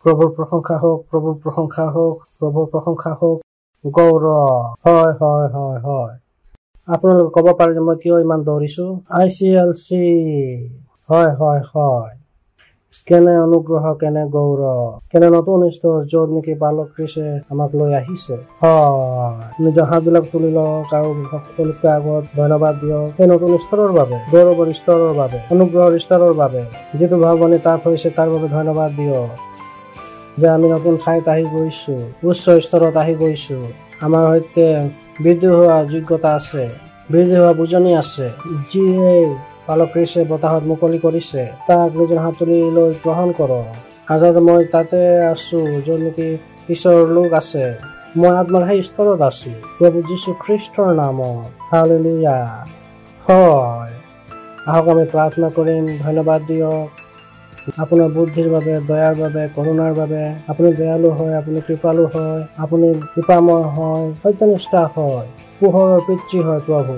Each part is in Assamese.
প্ৰভুৰ প্ৰশংসা হওক, প্ৰভুৰ প্ৰশংসা হওক, প্ৰভুৰ প্ৰশংসা হওক। গৌৰৱ। হয় হয় হয় হয়। আপোনালোকে ক'ব পাৰে যে মই কিয় ইমান দৌৰিছো? ICLC। হয় হয় হয়। কেনে অনুগ্ৰহ, কেনে গৌৰৱ, কেনে নতুন স্তৰ, য'ত নেকি বালক খ্ৰীষ্টে আমাক লৈ আহিছে। হয়, নিজৰ হাতবিলাক তুলি লওক আৰু সকলোতকৈ আগত ধন্যবাদ দিয়ক সেই নতুন স্তৰৰ বাবে, গৌৰৱৰ স্তৰৰ বাবে, অনুগ্ৰহৰ স্তৰৰ বাবে, যিটো ভাৱনি তাত হৈছে তাৰ বাবে ধন্যবাদ দিয়ক। যে আমি নতুন ঠাইত আহি গৈছো, উচ্চ স্তৰত আহি গৈছো। আমাৰ সৈতে বৃদ্ধি হোৱা যোগ্যতা আছে, বৃদ্ধি হোৱা বুজনি আছে। যিয়ে বালক খ্ৰীষ্টে বতাহত মুকলি কৰিছে, তাক নিজৰ হাত তুলি লৈ গ্ৰহণ কৰক। আজাদ মই তাতে আছো য'ত নেকি ঈশ্বৰৰ লোক আছে। মই আত্মাৰ সেই স্তৰত আছো, প্ৰভু যীশু খ্ৰীষ্টৰ নামত। হালেলুয়া। হয়, আহক আমি প্ৰাৰ্থনা কৰিম। ধন্যবাদ দিয়ক আপোনাৰ বুদ্ধিৰ বাবে, দয়াৰ বাবে, কৰোণাৰ বাবে। আপুনি দয়ালু হয়, আপুনি কৃপালু হয়, আপুনি কৃপাময় হয়, সত্যনিষ্ঠা হয়, পোহৰৰ পিতৃ হয়। প্ৰভু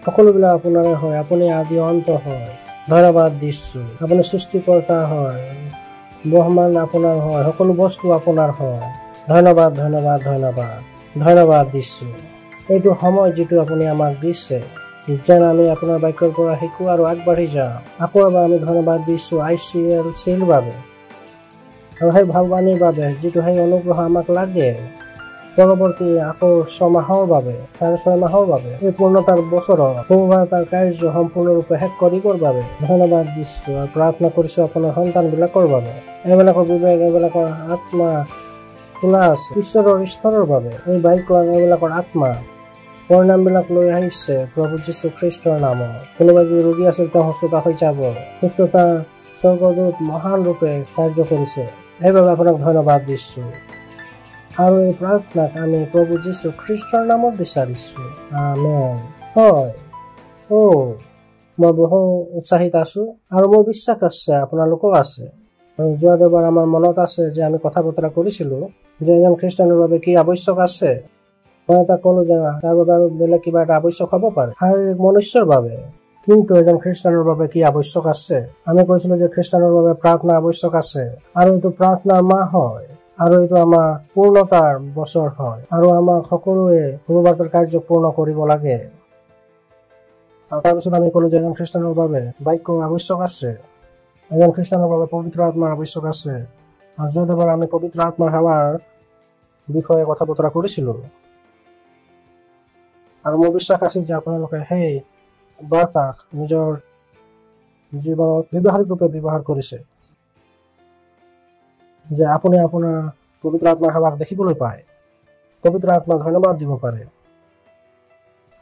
সকলোবিলাক আপোনাৰে হয়, আপুনি আদি অন্ত হয়। ধন্যবাদ দিছো। আপুনি সৃষ্টিকৰ্তা হয়, ব্ৰহ্মাণ্ড আপোনাৰ হয়, সকলো বস্তু আপোনাৰ হয়। ধন্যবাদ ধন্যবাদ ধন্যবাদ ধন্যবাদ দিছো এইটো সময় যিটো আপুনি আমাক দিছে, যেন আমি আপোনাৰ বাক্যৰ পৰা শিকো আৰু আগবাঢ়ি যাওঁ। আকৌ এবাৰ আমি ধন্যবাদ দিছো ICLCৰ বাবে আৰু সেই ভাৱবাণীৰ বাবে, যিটো সেই অনুগ্ৰহ আমাক লাগে পৰৱৰ্তী আকৌ 6 মাহৰ বাবে, 6.5 মাহৰ বাবে, এই পূৰ্ণতাৰ বছৰত তাৰ কাৰ্য সম্পূৰ্ণৰূপে শেষ কৰিবৰ বাবে ধন্যবাদ দিছো আৰু প্ৰাৰ্থনা কৰিছো আপোনাৰ সন্তানবিলাকৰ বাবে। এইবিলাকৰ বিবেক, এইবিলাকৰ আত্মা খোলা আছে ঈশ্বৰৰ স্তৰৰ বাবে। এই বাক্যৰ এইবিলাকৰ আত্মা পৰিণামবিলাক লৈ আহিছে প্ৰভু যীশু খ্ৰীষ্টৰ নামত। কোনোবা যদি ৰোগী আছিল তেওঁ সুস্থতা হৈ যাব। সুস্থতা স্বৰ্গদূত মহান ৰূপে কাৰ্য কৰিছে, সেইবাবে আপোনাক ধন্যবাদ দিছো। আৰু এই প্ৰাৰ্থনাক আমি প্ৰভু যীশু খ্ৰীষ্টৰ নামত বিচাৰিছো। আমেন। হয়, মই বহু উৎসাহিত আছো আৰু মোৰ বিশ্বাস আছে আপোনালোকো আছে। আৰু যোৱা দেওবাৰ আমাৰ মনত আছে যে আমি কথা বতৰা কৰিছিলো যে এজন খ্ৰীষ্টানৰ বাবে কি আৱশ্যক আছে। মই এটা ক'লো যে তাৰ বাবে আৰু বেলেগ কিবা এটা আৱশ্যক হ'ব পাৰে শাৰীৰিক মনুষ্যৰ বাবে, কিন্তু এজন খ্ৰীষ্টানৰ বাবে কি আৱশ্যক আছে? আমি কৈছিলো যে খ্ৰীষ্টানৰ বাবে প্ৰাৰ্থনা আৱশ্যক আছে, আৰু এইটো প্ৰাৰ্থনাৰ মাহ হয়, আৰু এইটো আমাৰ পূৰ্ণতাৰ বছৰ হয়, আৰু আমাক সকলোৱে অনুবাদৰ কাৰ্য পূৰ্ণ কৰিব লাগে। আৰু তাৰপিছত আমি ক'লো যে এজন খ্ৰীষ্টানৰ বাবে বাক্য আৱশ্যক আছে, এজন খ্ৰীষ্টানৰ বাবে পবিত্ৰ আত্মাৰ আৱশ্যক আছে। আৰু যদিবাৰ আমি পবিত্ৰ আত্মাৰ সেৱাৰ বিষয়ে কথা বতৰা কৰিছিলো, আৰু মোৰ বিশ্বাস আছিল যে আপোনালোকে সেই বাৰ্তাক নিজৰ জীৱনত ব্যৱহাৰিক ৰূপে ব্যৱহাৰ কৰিছে, যে আপুনি আপোনাৰ পবিত্ৰ আত্মাৰ সেৱাক দেখিবলৈ পায়, পবিত্ৰ আত্মাক ধন্যবাদ দিব পাৰে,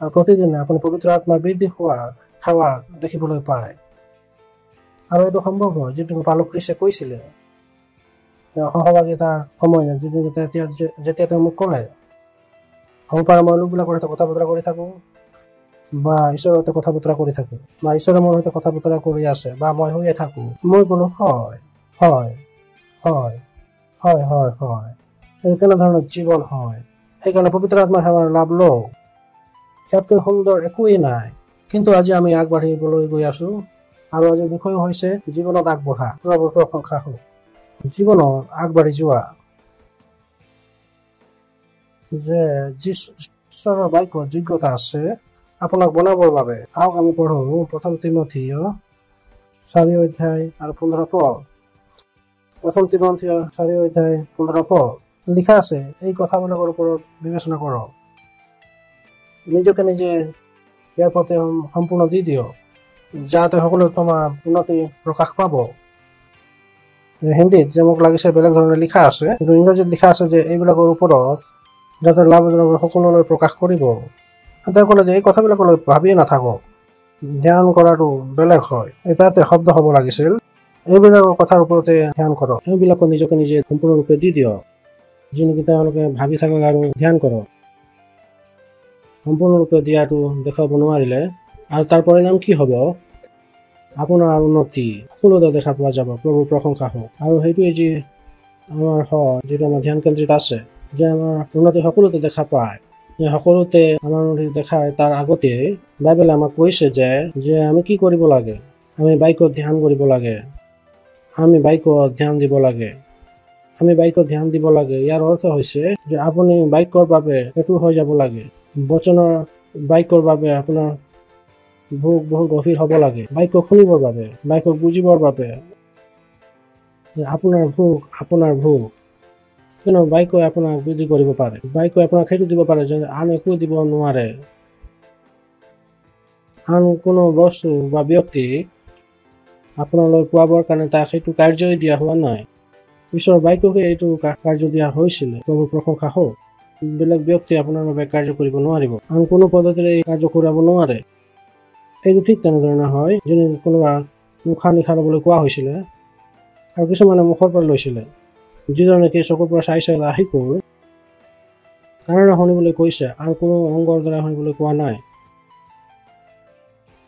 আৰু প্ৰতিদিনে আপুনি পবিত্ৰ আত্মাৰ বৃদ্ধি হোৱা সেৱা দেখিবলৈ পায়। আৰু এইটো সম্ভৱ হয় যিটো বালক খ্ৰীষ্টে কৈছিলে সহভাগিতাৰ সময়ত, যেতিয়া তেওঁ মোক ক'লে হ'ব পাৰে মই লোকবিলাকৰ সৈতে কথা বতৰা কৰি থাকো, বা ঈশ্বৰৰ সৈতে কথা বতৰা কৰি থাকো, বা ঈশ্বৰে মোৰ সৈতে কথা বতৰা কৰি আছে, বা মই হৈয়ে থাকো। মই ক'লো হয় হয় হয় হয় হয় হয়, এই কেনেধৰণৰ জীৱন হয়। সেইকাৰণে পবিত্ৰ আত্মাৰ সেৱাৰ লাভ লওঁ, ইয়াতকৈ সুন্দৰ একোৱেই নাই। কিন্তু আজি আমি আগবাঢ়িবলৈ গৈ আছো, আৰু আজিৰ বিষয় হৈছে জীৱনত আগবঢ়া। প্ৰভুৰ প্ৰশংসা হওক। জীৱনত আগবাঢ়ি যোৱা, যে ঈশ্বৰৰ বাক্যত যোগ্যতা আছে আপোনাক বনাবৰ বাবে। আহক আমি পঢ়ো 1 তিমথিয় 4 অধ্যায় আৰু 15 পদ। 1 তিমথিয় 4 অধ্যায় 15 পদ লিখা আছে, এই কথাবিলাকৰ ওপৰত বিবেচনা কৰক। নিজকে নিজে ইয়াৰ প্ৰতি সম্পূৰ্ণ দি দিয়ক, যাতে সকলো তোমাৰ উন্নতি প্ৰকাশ পাব। হিন্দীত যে মোক লাগিছে বেলেগ ধৰণে লিখা আছে, কিন্তু ইংৰাজীত লিখা আছে যে এইবিলাকৰ ওপৰত যাতে লাভজনক সকলোলৈ প্ৰকাশ কৰিব। তেওঁ ক'লে যে এই কথাবিলাকলৈ ভাবিয়ে নাথাকক, ধ্যান কৰাটো বেলেগ হয়। তাতে শব্দ হ'ব লাগিছিল, এইবিলাকৰ কথাৰ ওপৰতে ধ্যান কৰক, এইবিলাকো নিজকে নিজে সম্পূৰ্ণৰূপে দি দিয়ক, যি নেকি তেওঁলোকে ভাবি থাকক আৰু ধ্যান কৰক। সম্পূৰ্ণৰূপে দিয়াটো দেখুৱাব নোৱাৰিলে আৰু তাৰ পৰিণাম কি হ'ব? আপোনাৰ উন্নতি সকলোতে দেখা পোৱা যাব। প্ৰভুৰ প্ৰশংসা হওক। আৰু সেইটোৱে যি আমাৰ হয়, যিটো আমাৰ ধ্যান কেন্দ্ৰিত আছে, যে আমাৰ উন্নতি সকলোতে দেখা পায়। সকলোতে আমাৰ উন্নতি দেখায় তাৰ আগতে বাইবেলে আমাক কৈছে যে আমি কি কৰিব লাগে? আমি বাক্যত ধ্যান কৰিব লাগে, আমি বাক্যত ধ্যান দিব লাগে। আমি বাক্য ধ্যান দিব লাগে। ইয়াৰ অৰ্থ হৈছে যে আপুনি বাক্যৰ বাবে সেইটো হৈ যাব লাগে। বচনৰ বাক্যৰ বাবে আপোনাৰ ভোগ বহুত গভীৰ হ'ব লাগে। বাক্য শুনিবৰ বাবে, বাক্য বুজিবৰ বাবে আপোনাৰ ভোগ কিন্তু বাক্যই আপোনাক বৃদ্ধি কৰিব পাৰে। বাক্যই আপোনাক সেইটো দিব পাৰে যে আন একো দিব নোৱাৰে। আন কোনো বস্তু বা ব্যক্তি আপোনালৈ পোৱাবৰ কাৰণে তাক সেইটো কাৰ্যই দিয়া হোৱা নাই। ঈশ্বৰৰ বাক্যকে এইটো কাৰ্য দিয়া হৈছিলে। প্ৰভুৰ প্ৰশংসা হওক। বেলেগ ব্যক্তি আপোনাৰ বাবে কাৰ্য কৰিব নোৱাৰিব। আন কোনো পদ্ধতিৰে এই কাৰ্য কৰাব নোৱাৰে। এইটো ঠিক তেনেধৰণে হয়, যোনে কোনোবা মুখা নিখালবলৈ কোৱা হৈছিলে আৰু কিছুমানে মুখৰ পৰা লৈছিলে। যিজনে কি চকুৰ পৰা চাই শিকোঁ কাৰণে শুনিবলৈ কৈছে, আন কোনো অংগৰ দ্বাৰা শুনিবলৈ কোৱা নাই।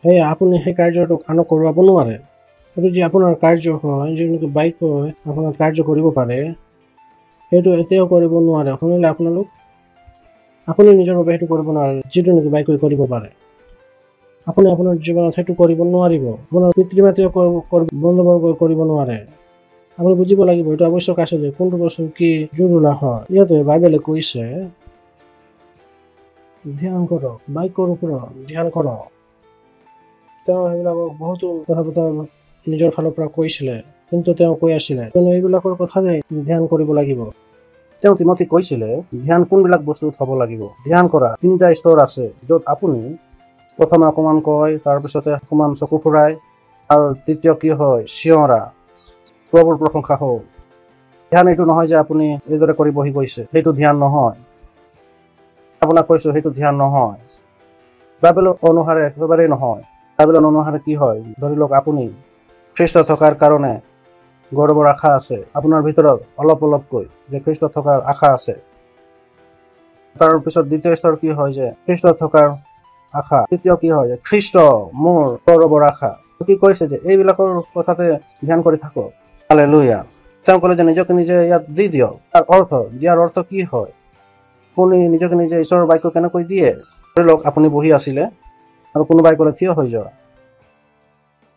সেয়ে আপুনি সেই কাৰ্যটোক আনক কৰোৱাব নোৱাৰে। এইটো যি আপোনাৰ কাৰ্য হয়, যিটো বাক্যই আপোনাৰ কাৰ্য কৰিব পাৰে, সেইটো এতিয়াও কৰিব নোৱাৰে। শুনিলে আপুনি নিজৰ বাবে সেইটো কৰিব নোৱাৰে, যিটো নেকি বাক্যই কৰিব পাৰে। আপুনি আপোনাৰ জীৱনত সেইটো কৰিব নোৱাৰিব। আপোনাৰ পিতৃ মাতৃয়ে বন্ধুবৰ্গই কৰিব নোৱাৰে। আপুনি বুজিব লাগিব এইটো আৱশ্যক আছে যে কোনটো বস্তু কি জৰুৰী হয়। ইয়াতে বাইবেলে কৈছে ধ্যান কৰক, বাক্যৰ ওপৰত ধ্যান কৰক। তেওঁ সেইবিলাকক বহুতো কথা বতৰা নিজৰ ফালৰ পৰা কৈছিলে, কিন্তু তেওঁ কৈ আছিলে এইবিলাকৰ কথাৰে ধ্যান কৰিব লাগিব। তেওঁ তিমথীক কৈছিলে ধ্যান কোনবিলাক বস্তুত হ'ব লাগিব। ধ্যান কৰা 3টা স্তৰ আছে, য'ত আপুনি প্ৰথমে অকণমান কয়, তাৰপিছতে অকণমান চকু ফুৰাই, আৰু তৃতীয় কি হয় চিঞৰা। প্ৰভুৰ প্ৰশংসা হওক। ধ্যান এইটো নহয় যে আপুনি এইদৰে কৰি বহি গৈছে, সেইটো ধ্যান নহয়। আপোনাক কৈছো সেইটো ধ্যান নহয়। বাইবেলৰ অনুসাৰে একেবাৰেই নহয়। বাইবেলৰ অনুসাৰে কি হয়, ধৰি লওক আপুনি খ্ৰীষ্ট থকাৰ কাৰণে গৌৰৱৰ আশা আছে আপোনাৰ ভিতৰত অলপকৈ যে খ্ৰীষ্ট থকাৰ আশা আছে। তাৰপিছত দ্বিতীয় স্তৰ কি হয় যে খ্ৰীষ্ট থকাৰ আশা। তৃতীয় কি হয় যে খ্ৰীষ্ট মোৰ গৌৰৱৰ আশা। কি কৈছে যে এইবিলাকৰ কথাতে ধ্যান কৰি থাকক। হালেলুয়া। তেওঁ ক'লে যে নিজকে নিজে ইয়াত দি দিয়ক। তাৰ দিয়াৰ অৰ্থ কি হয়? আপুনি নিজকে নিজে ঈশ্বৰৰ বাক্য কেনেকৈ দিয়ে? ধৰি লওক আপুনি বহি আছিলে আৰু কোনোবাই ক'লে থিয় হৈ যোৱা।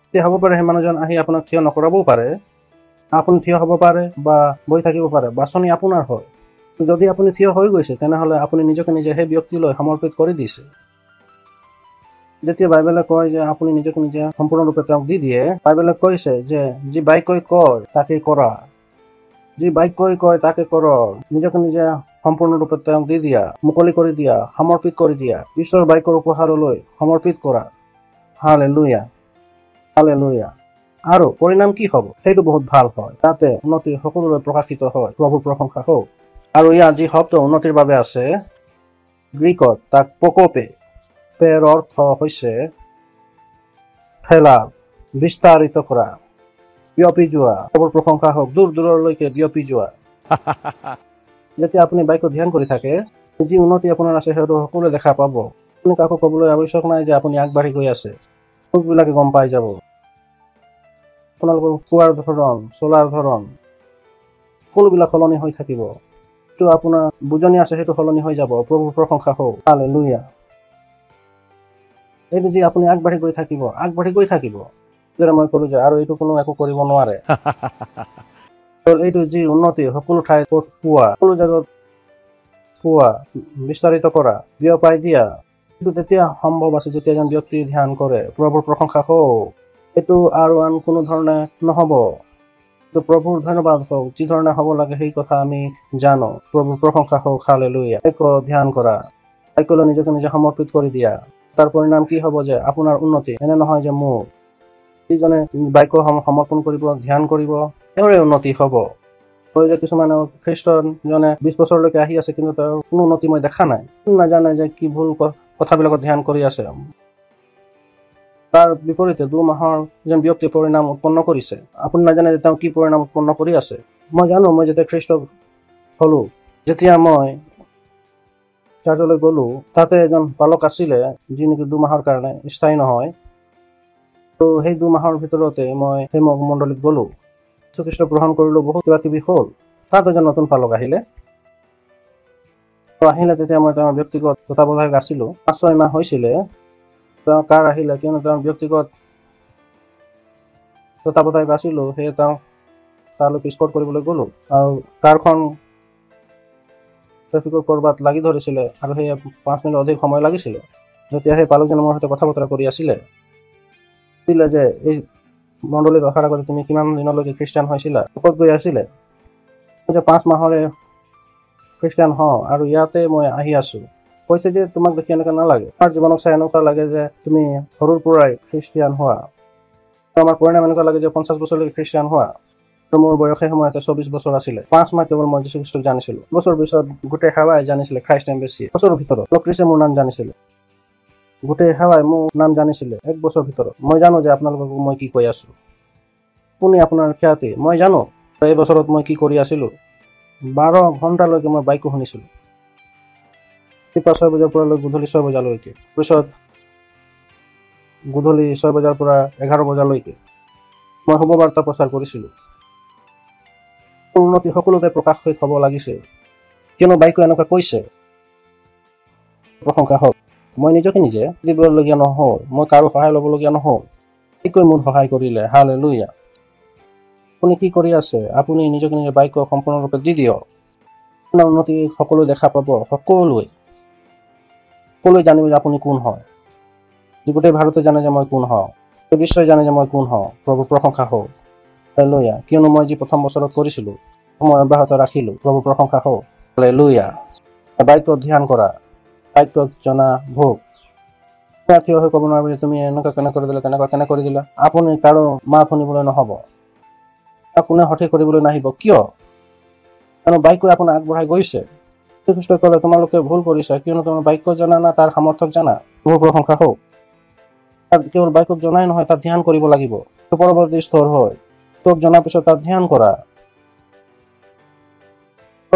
তেতিয়া হ'ব পাৰে সেই মানুহজন আহি আপোনাক থিয় নকৰাবও পাৰে। আপুনি থিয় হ'ব পাৰে বা বহি থাকিব পাৰে, বাছনি আপোনাৰ হয়। যদি আপুনি থিয় হৈ গৈছে তেনেহ'লে আপুনি নিজকে নিজে সেই ব্যক্তিলৈ সমৰ্পিত কৰি দিছে। যেতিয়া বাইবেলে কয় যে আপুনি নিজকে নিজে সম্পূৰ্ণৰূপে তেওঁক দি দিয়ে, বাইবেলে কৈছে যে যি বাক্যই কয় তাকে কৰা। যি বাক্যই কয় তাকে কৰ। নিজকে নিজে সম্পূৰ্ণৰূপে তেওঁক দি দিয়া, মুকলি কৰি দিয়া, সমৰ্পিত কৰি দিয়া, ঈশ্বৰৰ বাক্যৰ উপহাৰলৈ সমৰ্পিত কৰা। Hallelujah, hallelujah. আৰু পৰিণাম কি হ'ব? সেইটো বহুত ভাল হয়। তাতে উন্নতি সকলোলৈ প্ৰকাশিত হয়। প্ৰভুৰ প্ৰশংসা হওক। আৰু ইয়াত যি শব্দ উন্নতিৰ বাবে আছে, গ্ৰীকত তাক পকপে। পেৰ অৰ্থ হৈছে ফেলা, বিস্তাৰিত কৰা, বিয়পি যোৱা। প্ৰভুৰ প্ৰশংসা হওক। দূৰ দূৰলৈকে বিয়পি যোৱা। যেতিয়া আপুনি বাক্য ধ্যান কৰি থাকে, যি উন্নতি আপোনাৰ আছে সেইটো সকলোৱে দেখা পাব। আপুনি কাকো ক'বলৈ আৱশ্যক নাই যে আপুনি আগবাঢ়ি গৈ আছে। সকলোবিলাকে গম পাই যাব। আপোনালোকৰ খোৱাৰ ধৰণ, চলাৰ ধৰণ সকলোবিলাক সলনি হৈ থাকিব। যিটো আপোনাৰ বুজনি আছে সেইটো সলনি হৈ যাব। প্ৰভুৰ প্ৰশংসা হওক। হালেলুয়া। এইটো যি আপুনি আগবাঢ়ি গৈ থাকিব। যেনে মই ক'লো যে আৰু এইটো কোনো একো কৰিব নোৱাৰে। এইটো যি উন্নতি সকলো ঠাইত পোৱা, সকলো জেগাত পোৱা, বিস্তাৰিত কৰা, বিয়পাই দিয়া, কিন্তু তেতিয়া সম্ভৱ আছে যেতিয়া এজন ব্যক্তি ধ্যান কৰে। প্ৰভুৰ প্ৰশংসা হওক। এইটো আৰু আন কোনো ধৰণে নহ'ব। প্ৰভুৰ ধন্যবাদ হওক। যি ধৰণে হ'ব লাগে সেই কথা আমি জানো। প্ৰভুৰ প্ৰশংসা হওক। হালেলুয়া। বাক্য ধ্যান কৰা, বাক্যলৈ নিজকে নিজে সমৰ্পিত কৰি দিয়া। তাৰ পৰিণাম কি হ'ব যে আপোনাৰ উন্নতি। এনে নহয় যে মোৰ যিজনে বাক্য সমৰ্পণ কৰিব, ধ্যান কৰিব, তেওঁৰে উন্নতি হ'ব। যে কিছুমানে খ্ৰীষ্টজনে 20 বছৰলৈকে আহি আছে, কিন্তু তেওঁৰ কোনো উন্নতি মই দেখা নাই। নাজানে যে কি ভুল কথাবিলাকত ধ্যান কৰি আছে। তাৰ বিপৰীতে 2 মাহৰ এজন ব্যক্তিয়ে পৰিণাম উৎপন্ন কৰিছে। আপুনি নাজানে যে তেওঁ কি পৰিণাম উৎপন্ন কৰি আছে। মই জানো, মই যেতিয়া খ্ৰীষ্ট হলো, যেতিয়া মই চাৰ্চলৈ গ'লো, তাতে এজন পালক আছিলে যি নেকি 2 মাহৰ কাৰণে স্থায়ী নহয়। তো সেই 2 মাহৰ ভিতৰতে মই সেই মণ্ডলীত গ'লো, যীশুখ্ৰীষ্ট গ্ৰহণ কৰিলো, বহুত কিবা কিবি হ'ল। তাত এজন নতুন পালক আহিলে। তেতিয়া মই তেওঁৰ ব্যক্তিগত তত্ত্বাৱধায়ক আছিলো। 5-6 মাহ হৈছিলে। তেওঁ কাৰ আহিলে, কিয়নো তেওঁৰ ব্যক্তিগত তত্ত্বাৱধায়ক আছিলো, সেয়ে তেওঁ তালৈকে স্পট কৰিবলৈ গ'লো আৰু কাৰখন ট্ৰেফিকৰ ক'ৰবাত লাগি ধৰিছিলে আৰু সেই 5 মিনিট অধিক সময় লাগিছিলে। যেতিয়া সেই পালকজনে মোৰ সৈতে কথা বতৰা কৰি আছিলে যে এই মণ্ডলীত অহাৰ আগতে তুমি কিমান দিনলৈকে খ্ৰীষ্টিয়ান হৈছিলা, ক'ত গৈ আছিলে, যে 5 মাহৰে খ্ৰীষ্টিয়ান হওঁ আৰু ইয়াতে মই আহি আছোঁ। কৈছে যে তোমাক দেখি এনেকুৱা নালাগে, তোমাৰ জীৱনক চাই এনেকুৱা লাগে যে তুমি সৰুৰ পৰাই খ্ৰীষ্টিয়ান হোৱা। আমাৰ পৰিণাম এনেকুৱা লাগে যে 50 বছৰলৈকে খ্ৰীষ্টিয়ান হোৱা। মোৰ বয়স সেই সময়তে 24 বছৰ আছিলে। 5 মাহ কেৱল মই যীশু খ্ৰীষ্টক জানিছিলোঁ। বছৰ পিছত গোটেই হাৱাই জানিছিলে খ্ৰাইষ্ট এম্বেচি। বছৰৰ ভিতৰত ক্ৰিছে মোৰ নাম জানিছিলে, গোটেই হাৱাই মোৰ নাম জানিছিলে 1 বছৰ ভিতৰত। মই জানো যে আপোনালোকক মই কি কৈ আছোঁ, কোনে আপোনাৰ খ্যাতি মই জানো। এই বছৰত মই কি কৰি আছিলোঁ, 12 ঘণ্টালৈকে মই বাইকো শুনিছিলোঁ, ৰাতিপুৱা 6 বজাৰ পৰা লৈ গধূলি 6 বজালৈকে। পিছত গধূলি 6 বজাৰ পৰা 11 বজালৈকে মই শুভবাৰ্তা প্ৰচাৰ কৰিছিলোঁ। উন্নতি সকলোতে প্ৰকাশ হৈ থ'ব লাগিছে, কিয়নো বাইকো এনেকুৱা কৈছে। প্ৰশংসা হওক। মই নিজকে নিজে দিবলগীয়া নহ'ল, মই কাৰো সহায় ল'বলগীয়া নহ'ল, বাইকৈ মোৰ সহায় কৰিলে। হালেলুয়া। আপুনি কি কৰি আছে, আপুনি নিজকে নিজে বাইকক সম্পূৰ্ণৰূপে দি দিয়ক। আপোনাৰ উন্নতি সকলো দেখা পাব, সকলোৱে জানিব যে আপুনি কোন হয়। গোটেই ভাৰতে জানে যে মই কোন হওঁ, বিশ্বই জানে যে মই কোন হওঁ। প্ৰভু প্ৰশংসা হওক। হালেলুয়া। কিয়নো মই যি প্ৰথম বছৰত কৰিছিলোঁ মই অব্যাহত ৰাখিলোঁ। প্ৰভু প্ৰশংসা হওক। হালেলুয়া। বাক্যক ধ্যান কৰা, বাক্যক জনা ভোগ। থিয় হৈ ক'ব নোৱাৰিব যে তুমি এনেকুৱা কেনে কৰি দিলা, তেনেকুৱা কেনে কৰি দিলা। আপুনি কাৰো মাত শুনিবলৈ নহ'ব, কোনে সঠিক কৰিবলৈ নাহিব। কিয়? কাৰণ বাক্যই আপোনাক আগবঢ়াই গৈছে। খ্ৰীষ্টই ক'লে তোমালোকে ভুল কৰিছা, কিয়নো তোমাৰ বাক্য জানা না তাৰ সামৰ্থক জানা। প্ৰভু প্ৰশংসা হওক। তাত কেৱল বাক্যক জনাই নহয়, তাত ধ্যান কৰিব লাগিব। পৰৱৰ্তী স্তৰ হয় তোক জনাৰ পিছত তাত ধ্যান কৰা।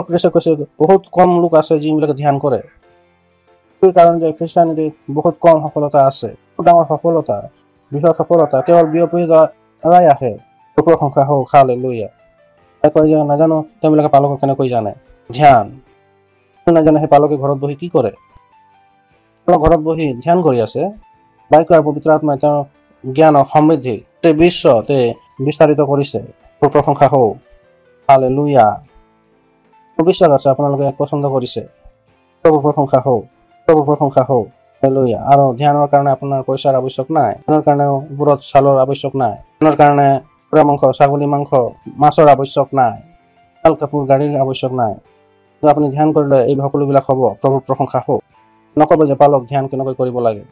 খ্ৰীষ্টই কৈছে বহুত কম লোক আছে যিবিলাকে ধ্যান কৰে। সেই কাৰণ যে খ্ৰীষ্টানীতিত বহুত কম সফলতা আছে। ডাঙৰ সফলতা, বৃহৎ সফলতা কেৱল বিয়পি যোৱাই আহে। প্ৰশংসা হওক। হালেলুয়া। কয় যে নাজানো তেওঁবিলাকে পালকক কেনেকৈ জানে। ধ্যান নাজানে সেই পালকে ঘৰত বহি কি কৰে, ঘৰত বহি ধ্যান কৰি আছে। বাইক আৰু পবিত্ৰ আত্মাই তেওঁৰ জ্ঞানক সমৃদ্ধি বিশ্বতে বিস্তাৰিত কৰিছে। প্ৰশংসা হওক। হালেলুয়া। বিশ্বাস আছে আপোনালোকে পচন্দ কৰিছে। প্ৰভু প্ৰশংসা হওক। প্ৰভু প্ৰশংসা হওক। হালেলুয়া। আৰু ধ্যানৰ কাৰণে আপোনাৰ পইচাৰ আৱশ্যক নাই, ধ্যানৰ কাৰণেও ওপৰত ছালৰ আৱশ্যক নাই, ধ্যানৰ কাৰণে কুকুৰা মাংস, ছাগলী মাংস, মাছৰ আৱশ্যক নাই, ভাল কাপোৰ, গাড়ীৰ আৱশ্যক নাই। আপুনি ধ্যান কৰিলে এই সকলোবিলাক হ'ব। প্ৰভু প্ৰশংসা হওক। নক'ব যে পালক ধ্যান কেনেকৈ কৰিব লাগে,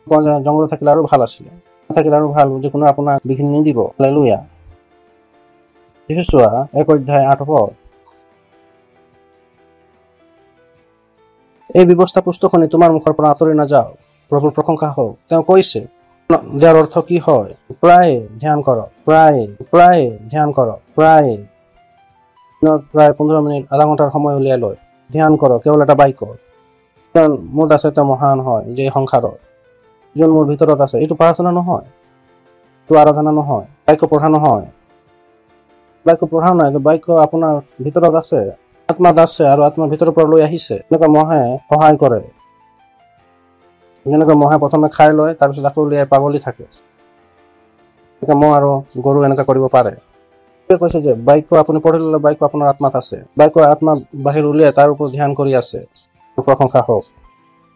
জংঘলত থাকিলে আৰু ভাল আছিলে, থাকিলে আৰু ভাল, যিকোনো আপোনাক বিঘিনি নিদিব। হালেলুয়া। যোশুৱা 1:8। এই ব্যৱস্থা পুস্তকখনি তোমাৰ মুখৰ পৰা আঁতৰি নাযাওক। প্ৰভুৰ প্ৰশংসা হওক। তেওঁ কৈছে ইয়াৰ অৰ্থ কি হয়, প্ৰায় ধ্যান কৰক, প্ৰায় ধ্যান কৰক, প্ৰায় 15 মিনিট, আধা ঘণ্টাৰ সময় উলিয়াই লয় ধ্যান কৰক কেৱল এটা বাক্য। কাৰণ মোৰ আছে এটা মহান হয় যে সংসাৰত যোন মোৰ ভিতৰত আছে। এইটো প্ৰাৰ্থনা নহয়, এইটো আৰাধনা নহয়, বাক্য পঢ়া নহয়, বাক্য পঢ়া নাই, বাক্য আপোনাৰ ভিতৰত আছে, আত্মাত আছে আৰু আত্মাৰ ভিতৰৰ পৰা লৈ আহিছে। এনেকুৱা মহে সহায় কৰে, যেনেকৈ মহে প্ৰথমে খাই লয় তাৰপিছত আকৌ উলিয়াই পাগলি থাকে। মহ আৰু গৰু এনেকুৱা কৰিব পাৰে। কৈছে যে বাক্য আপুনি পঢ়ি ল'লে বাক্য আপোনাৰ আত্মাত আছে, বাক্য আত্মা বাহিৰ উলিয়াই তাৰ ওপৰত ধ্যান কৰি আছে। প্ৰশংসা হওক।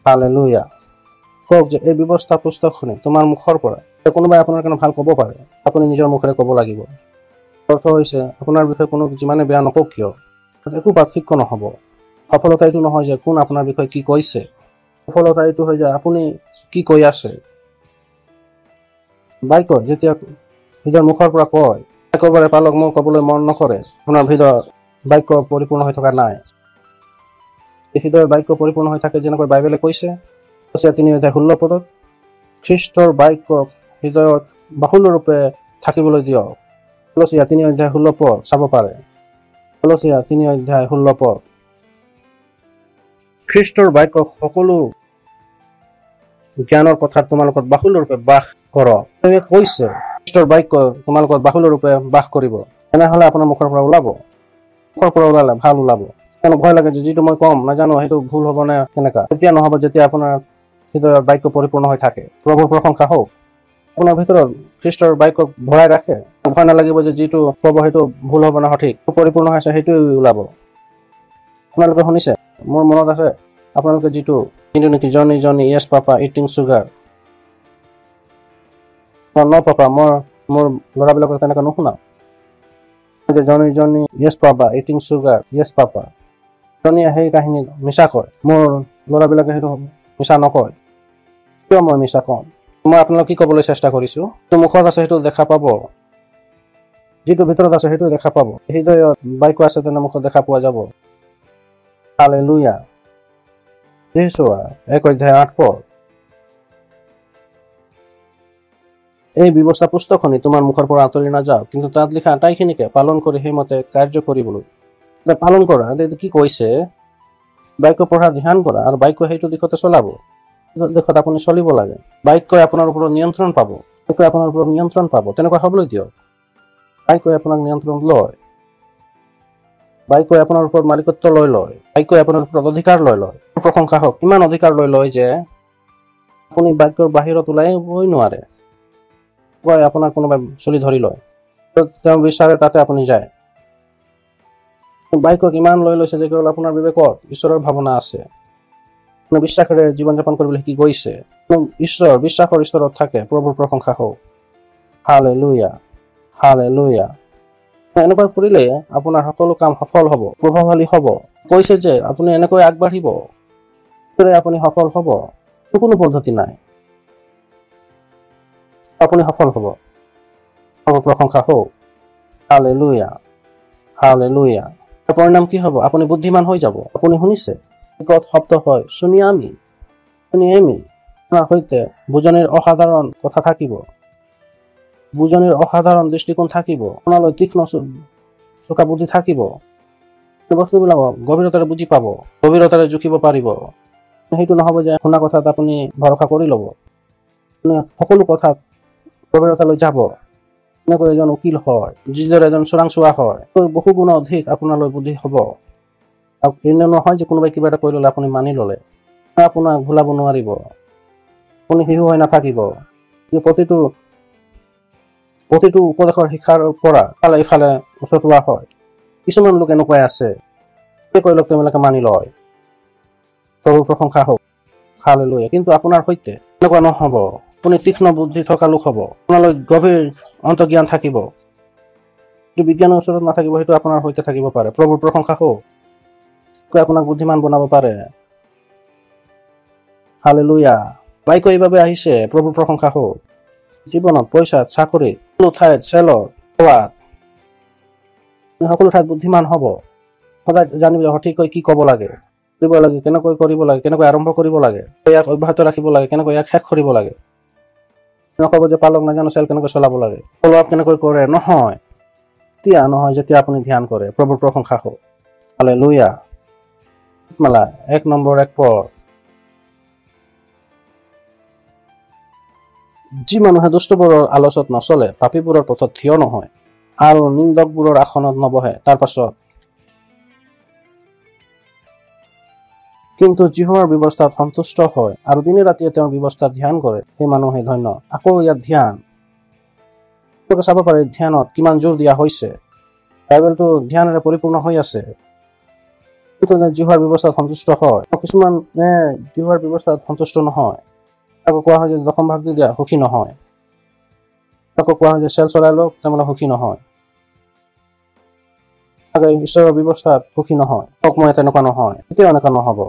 হালেলুয়া। কওক যে এই ব্যৱস্থা পুস্তকখনি তোমাৰ মুখৰ পৰা, কোনোবাই আপোনাৰ কাৰণে ভাল ক'ব পাৰে, আপুনি নিজৰ মুখেৰে ক'ব লাগিব। অৰ্থ হৈছে আপোনাৰ বিষয়ে কোনো যিমানে বেয়া নকওক কিয় একো পাৰ্থক্য নহ'ব। সফলতা এইটো নহয় যে কোন আপোনাৰ বিষয়ে কি কৈছে, সফলতা এইটো হয় যে আপুনি কি কৈ আছে। বাক্য যেতিয়া নিজৰ মুখৰ পৰা কয়, একেবাৰে পালক মোৰ ক'বলৈ মন নকৰে, আপোনাৰ হৃদয়ত বাক্য পৰিপূৰ্ণ হৈ থকা নাই। হৃদয়ৰ বাক্য পৰিপূৰ্ণ হৈ থাকে যেনেকৈ বাইবেলে কৈছে 3:16 খ্ৰীষ্টৰ বাক্য হৃদয়ত বাহুল্যৰূপে থাকিবলৈ দিয়ক। 3:16 চাব পাৰে। 3:16 খ্ৰীষ্টৰ বাক্য সকলো জ্ঞানৰ কথাত তোমালোকত বাহুল্যৰূপে বাস কৰক। তেওঁ কৈছে খ্ৰীষ্টৰ বাক্য তোমালোকত বাহুল্যৰূপে বাস কৰিব। তেনেহ'লে আপোনাৰ মুখৰ পৰা ওলাব, মুখৰ পৰা ওলালে ভাল ওলাব। কাৰণ ভয় লাগে যে যিটো মই কম নাজানো সেইটো ভুল হ'ব নে কেনেকা। তেতিয়া নহ'ব যেতিয়া আপোনাৰ হৃদয়ৰ বাক্য পৰিপূৰ্ণ হৈ থাকে। প্ৰভুৰ প্ৰশংসা হওক। আপোনাৰ ভিতৰত খ্ৰীষ্টৰ বাক্য ভৰাই ৰাখে। ভয় নালাগিব যে যিটো ক'ব সেইটো ভুল হ'ব না সঠিক, পৰিপূৰ্ণ হৈছে সেইটোৱে ওলাব। আপোনালোকে শুনিছে, মোৰ মনত আছে আপোনালোকে যিটো নেকি জনি য়েছ পাপা ইটিং চুগাৰ, ন পাপা মোৰ ল'ৰাবিলাকক তেনেকৈ নুশুনাও যে জনি য়েছ পাপা ইটিং চুগাৰ য়েছ পাপা। জনিয়ে সেই কাহিনী মিছা কয়, মোৰ ল'ৰাবিলাকে সেইটো মিছা নকয়। কিয় মই মিছা কম? মই আপোনালোকক কি ক'বলৈ চেষ্টা কৰিছোঁ, যিটো মুখত আছে সেইটো দেখা পাব, যিটো ভিতৰত আছে সেইটো দেখা পাব। হৃদয়ত বাক্য আছে তেনে মুখত দেখা পোৱা যাব। হালেলুয়া। যোৱা 1:8। এই ব্যৱস্থা পুস্তকখনি তোমাৰ মুখৰ পৰা আঁতৰি নাযাওক, কিন্তু তাত লিখা আটাইখিনিকে পালন কৰি সেইমতে কাৰ্য কৰিবলৈ। পালন কৰা কি কৈছে, বাক্য পঢ়া ধ্যান কৰা আৰু বাক্য সেইটো দিশতে চলাব। দিশত আপুনি চলিব লাগে। বাক্যই আপোনাৰ ওপৰত নিয়ন্ত্ৰণ পাব, বাক্যই আপোনাৰ ওপৰত নিয়ন্ত্ৰণ পাব। তেনেকুৱা হ'বলৈ দিয়ক। বাক্যই আপোনাক নিয়ন্ত্ৰণ লয়, বাক্যই আপোনাৰ ওপৰত মালিকত্ব লৈ লয়, বাক্যই আপোনাৰ ওপৰত অধিকাৰ লৈ লয়। প্ৰশংসা হওক, ইমান অধিকাৰ লৈ লয় যে আপুনি বাক্যৰ বাহিৰত ওলাইবই নোৱাৰে। কয় আপোনাৰ কোনোবাই চলি ধৰি লয়, তেওঁ বিচাৰে তাতে আপুনি যায়। বাক্যক ইমান লৈ লৈছে যে কেৱল আপোনাৰ বিবেকত ঈশ্বৰৰ ভাৱনা আছে, বিশ্বাসেৰে জীৱন যাপন কৰিবলৈ শিকি গৈছে। বিশ্বাসৰ স্তৰত থাকে। প্ৰভুৰ প্ৰশংসা হওক। Hallelujah, hallelujah. এনেকৈ কৰিলে আপোনাৰ সকলো কাম সফল হ'ব, প্ৰভাৱশালী হ'ব। কৈছে যে আপুনি এনেকৈ আগবাঢ়িব, আপুনি সফল হ'ব। কোনো পদ্ধতি নাই, আপুনি সফল হ'ব। প্ৰভুৰ প্ৰশংসা হওক। Hallelujah, hallelujah. পৰিণাম কি হ'ব? আপুনি বুদ্ধিমান হৈ যাব। আপুনি শুনিছে, শব্দ হয় শুনি আমি আপোনাৰ সৈতে বুজনিৰ অসাধাৰণ কথা থাকিব, বুজনিৰ অসাধাৰণ দৃষ্টিকোণ থাকিব, আপোনালৈ তীক্ষ্ণ চোকা বুদ্ধি থাকিব। বস্তুবিলাক গভীৰতাৰে বুজি পাব, গভীৰতাৰে জুখিব পাৰিব। সেইটো নহ'ব যে শুনা কথাত আপুনি ভৰসা কৰি ল'ব, সকলো কথাত গভীৰতালৈ যাব। এনেকৈ এজন উকিল হয়, যিদৰে এজন চোৰাংচোৱা হয়, বহু গুণ অধিক আপোনালৈ বুদ্ধি হ'ব। আৰু এনে নহয় যে কোনোবাই কিবা এটা কৰি ল'লে আপুনি মানি ল'লে, আপোনাক ভুলাব নোৱাৰিব। আপুনি শিশু হৈ নাথাকিব। প্ৰতিটো উপদেশৰ শিক্ষাৰ পৰা ইফালে উচটোৱা হয়। কিছুমান লোক এনেকুৱাই আছে, কৈ লওক তেওঁলোকে মানি লয়। প্ৰভুৰ প্ৰশংসা হওক। হালেলুয়া। কিন্তু আপোনাৰ সৈতে এনেকুৱা নহ'ব। আপুনি তীক্ষ্ণ বুদ্ধি থকা লোক হ'ব, আপোনালৈ গভীৰ অন্তৰ্জ্ঞান থাকিব। যিটো বিজ্ঞানৰ ওচৰত নাথাকিব সেইটো আপোনাৰ সৈতে থাকিব পাৰে। প্ৰভুৰ প্ৰশংসা হওক। আপোনাক বুদ্ধিমান বনাব পাৰে। হালেলুয়া। বাক্য এইবাবে আহিছে, প্ৰভুৰ প্ৰশংসা হওক। জীৱনত, পইচাত, চাকৰিত, সকলো ঠাইত, চেলত, খোৱাত, সকলো ঠাইত বুদ্ধিমান হ'ব। সদায় জানিব সঠিককৈ কি ক'ব লাগে, কৰিব লাগে, কেনেকৈ কৰিব লাগে, কেনেকৈ আৰম্ভ কৰিব লাগে, ইয়াক অব্যাহত ৰাখিব লাগে, কেনেকৈ ইয়াক শেষ কৰিব লাগে। নক'ব যে পালক নাজানো, চেল কেনেকৈ চলাব লাগে, ফল' আপ কেনেকৈ কৰে। নহয়, যেতিয়া আপুনি ধ্যান কৰে। প্ৰভুৰ প্ৰশংসা হওক। হালেলুয়া। মালা 1 নম্বৰ 1 পদ। যি মানুহে দুষ্টবোৰৰ আলোচনাত নচলে, পাপীবোৰৰ পথত থিয় নহয় আৰু নিন্দকবোৰৰ আসনত নবহে। তাৰ পাছত, কিন্তু যিহোৱাৰ ব্যৱস্থাত সন্তুষ্ট হয় আৰু দিনে ৰাতিয়ে তেওঁৰ ব্যৱস্থাত ধ্যান কৰে, সেই মানুহে ধন্য। আকৌ ইয়াত ধ্যান চাব পাৰে, ধ্যানত কিমান জোৰ দিয়া হৈছে। বাইবেলটো ধ্যানেৰে পৰিপূৰ্ণ হৈ আছে। যিহোৱাৰ ব্যৱস্থাত সন্তুষ্ট হয়। কিছুমান যিহোৱাৰ ব্যৱস্থাত সন্তুষ্ট নহয়। আকৌ কোৱা হয় যে দশম ভাগ দি দিয়া, সুখী নহয়। আকৌ কোৱা হয় যে চেল চলাই লওক, তেওঁলোকে সুখী নহয়। ঈশ্বৰৰ ব্যৱস্থাত সুখী নহয়। মই তেনেকুৱা নহয়, কেতিয়াও এনেকুৱা নহ'ব।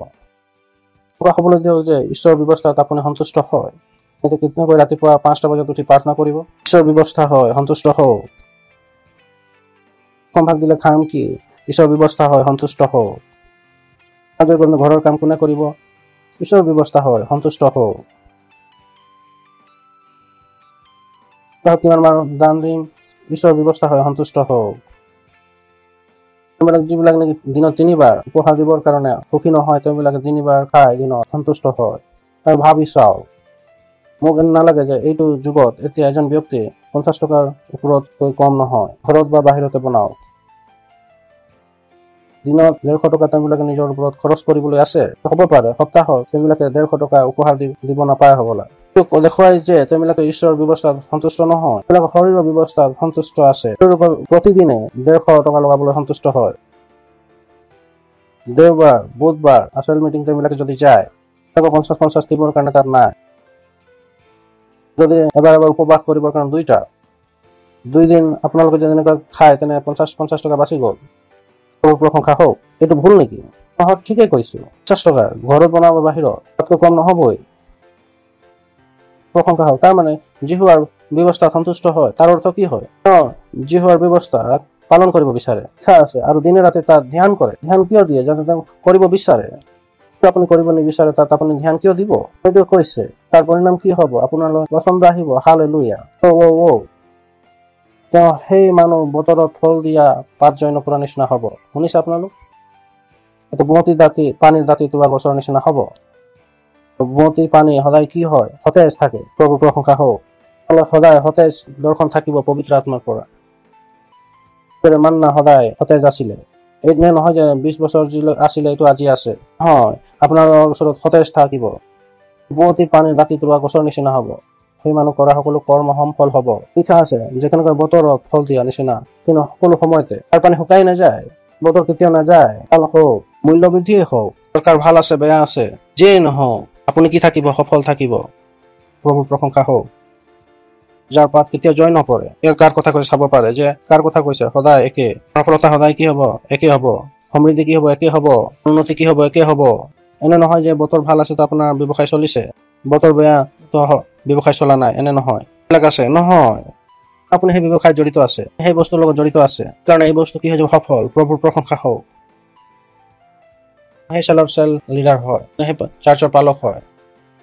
এনেকুৱা হ'বলৈ দিয়ক যে ঈশ্বৰৰ ব্যৱস্থাত আপুনি সন্তুষ্ট হয়। এতিয়া কেনেকৈ ৰাতিপুৱা 5টা বজাত উঠি প্ৰাৰ্থনা কৰিব। ঈশ্বৰৰ ব্যৱস্থা হয়, সন্তুষ্ট হওক। দশম ভাগ দিলে খাম কি? ঈশ্বৰৰ ব্যৱস্থা হয়, সন্তুষ্ট হওক। ঘৰৰ কাম কোনে কৰিব? ঈশ্বৰৰ ব্যৱস্থা হয়, সন্তুষ্ট হওক। কিমান দান দিম? ঈশ্বৰৰ ব্যৱস্থা হয়, সন্তুষ্ট হওক। যিবিলাক নেকি দিনত 3 বাৰ উপহাৰ দিবৰ কাৰণে সুখী নহয়, তেওঁবিলাকে 3 বাৰ খাই দিনত সন্তুষ্ট হয়। তাৰ ভাবি চাওক, মোক নালাগে যে এইটো যুগত এতিয়া এজন ব্যক্তি 50 টকাৰ ওপৰতকৈ কম নহয়, ঘৰত বা বাহিৰতে বনাওক। দিনত 150 টকা তেওঁবিলাকে নিজৰ ওপৰত খৰচ কৰিবলৈ আছে। হ'ব পাৰে সপ্তাহত তেওঁবিলাকে 150 টকা উপহাৰ দিব নাপায় হ'বলা। দেখুৱাই যে তেওঁলোকে ঈশ্বৰৰ ব্যৱস্থাত সন্তুষ্ট নহয়, তেওঁলোকে শৰীৰৰ ব্যৱস্থাত সন্তুষ্ট আছে। তেওঁলোকৰ প্ৰতিদিনে 150 টকা লগাবলৈ সন্তুষ্ট হয়। দেওবাৰ বুধবাৰ আচল মিটিং তেওঁলোকে যদি যায়, তেওঁলোকে 50 দিবৰ কাৰণে তাত নাই। যদি এবাৰ উপবাস কৰিবৰ কাৰণে 2টা 2 দিন আপোনালোকে যেনেকৈ খায় তেনে 50 টকা বাচি গ'ল। প্ৰশংসা হওক। এইটো ভুল নেকি? ঠিকেই কৈছো। 50 টকা ঘৰত বনাব বাহিৰত তাতকৈ কম নহবই। প্ৰশংসা হওক। তাৰমানে জিহুৱাৰ ব্যৱস্থাত সন্তুষ্ট হয়। তাৰ অৰ্থ কি হয়? জিহুৱাৰ ব্যৱস্থাত পালন কৰিব বিচাৰে, লিখা আছে, আৰু দিনে ৰাতি তাত ধ্যান কৰে। ধ্যান কিয় দিয়ে? যাতে তেওঁ কৰিব বিচাৰে। আপুনি কৰিব নিবিচাৰে তাত আপুনি ধ্যান কিয় দিব? সেইটো কৈছে। তাৰ পৰিণাম কি হ'ব? আপোনালোক পচন্দ আহিব। হালেলুয়া। তেওঁ সেই মানুহ বতৰত ফল দিয়া পাত জয় নকৰা নিচিনা হ'ব। শুনিছে আপোনালোক? এইটো বুৱতী দাঁতি পানীৰ দাঁতি তোলা গছৰ নিচিনা হ'ব। বুৱতী পানী সদায় কি হয়? সতেজ থাকে। প্ৰভু প্ৰশংসা হওক। সদায় সতেজ দৰ্শন থাকিব পবিত্ৰ আত্মাৰ পৰা। মান্না সদায় সতেজ আছিলে। এনে নহয় যে 20 বছৰ যি আছিলে এইটো আজি আছে। হয়, আপোনাৰ ওচৰত সতেজ থাকিব। বুৱতী পানীৰ দাঁতি তোলা গছৰ নিচিনা হ'ব। সেই মানুহ কৰা সকলো কৰ্ম সফল হ'ব। লিখা আছে যে কেনেকৈ বতৰত ফল দিয়া নিচিনা, কিন্তু সকলো সময়তে তাৰ পানী শুকাই নাযায়। বতৰ কেতিয়াও নাযায়। ভাল হওক, মূল্য বৃদ্ধিয়ে হওক, চৰকাৰ ভাল আছে বেয়া আছে, যিয়েই নহওক, আপুনি কি থাকিব? সফল থাকিব। প্ৰভুৰ প্ৰশংসা হওক। যাৰ পাত কেতিয়াও জয় নপৰে। ইয়াৰ কাৰ কথা কৈছে চাব পাৰে যে কাৰ কথা কৈছে? সদায় একে। সফলতা সদায় কি হ'ব? একে হ'ব। সমৃদ্ধি কি হ'ব? একে হ'ব। উন্নতি কি হ'ব? একে হ'ব। এনে নহয় যে বতৰ ভাল আছে তো আপোনাৰ ব্যৱসায় চলিছে, বতৰ বেয়া তো ব্যৱসায় চলা নাই, এনে নহয়। এইবিলাক আছে নহয়, আপুনি সেই ব্যৱসায়ত জড়িত আছে, সেই বস্তুৰ লগত জড়িত আছে, কাৰণ এই বস্তু কি হৈ যাব? সফল। প্ৰভুৰ প্ৰশংসা হওক। সেই চেল লিডাৰ হয়, সেই চাৰ্চৰ পালক হয়,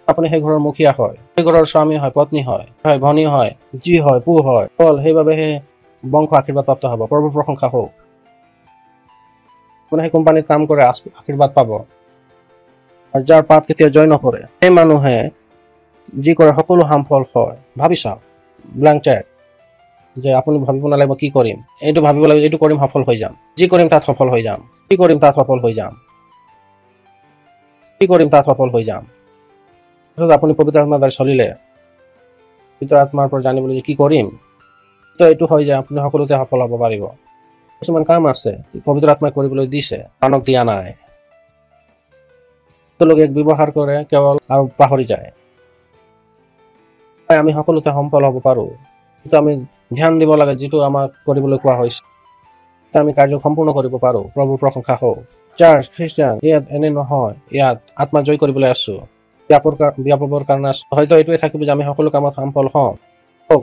আপুনি সেই ঘৰৰ মুখীয়া হয়, সেই ঘৰৰ স্বামী হয়, পত্নী হয়, ভনী হয়, যি হয়, পু হয়, ফল, সেইবাবে সেই বংশ আশীৰ্বাদ প্ৰাপ্ত হ'ব। প্ৰভুৰ প্ৰশংসা হওক। আপুনি সেই কোম্পানীত কাম কৰে, আশীৰ্বাদ পাব। আৰু যাৰ পাপ কেতিয়া জয় নপৰে, সেই মানুহে যি কৰে সকলো হামফল হয়। ভাবি চাওক, ব্লেংক চেক, যে আপুনি ভাবিব নালাগিব কি কৰিম, এইটো ভাবিব লাগিব, এইটো কৰিম সফল হৈ যাম, যি কৰিম তাত সফল হৈ যাম, কি কৰিম তাত সফল হৈ যাম, কি কৰিম তাত সফল হৈ যাম। আপুনি পবিত্ৰ আত্মাৰ দ্বাৰা চলিলে, পবিত্ৰ আত্মাৰ পৰা জানিবলৈ যে কি কৰিম, তো এইটো হয় যে আপুনি সকলোতে সফল হ'ব পাৰিব। কিছুমান কাম আছে পবিত্ৰ আত্মাই কৰিবলৈ দিছে, আনক দিয়া নাই। তেওঁলোকে ব্যৱহাৰ কৰে কেৱল আৰু পাহৰি যায়। আমি সকলোতে সফল হ'ব পাৰো, কিন্তু আমি ধ্যান দিব লাগে যিটো আমাক কৰিবলৈ কোৱা হৈছে, আমি কাৰ্য সম্পূৰ্ণ কৰিব পাৰো। প্ৰভুৰ প্ৰশংসা হওক। চাৰ্চ খ্ৰীষ্টিয়ান ইয়াত এনে নহয়, ইয়াত আত্মা জয় কৰিবলৈ আছো, ব্যাপকৰ কাৰণে আছো। হয়তো এইটোৱে থাকিব যে আমি সকলো কামত সফল হওঁ।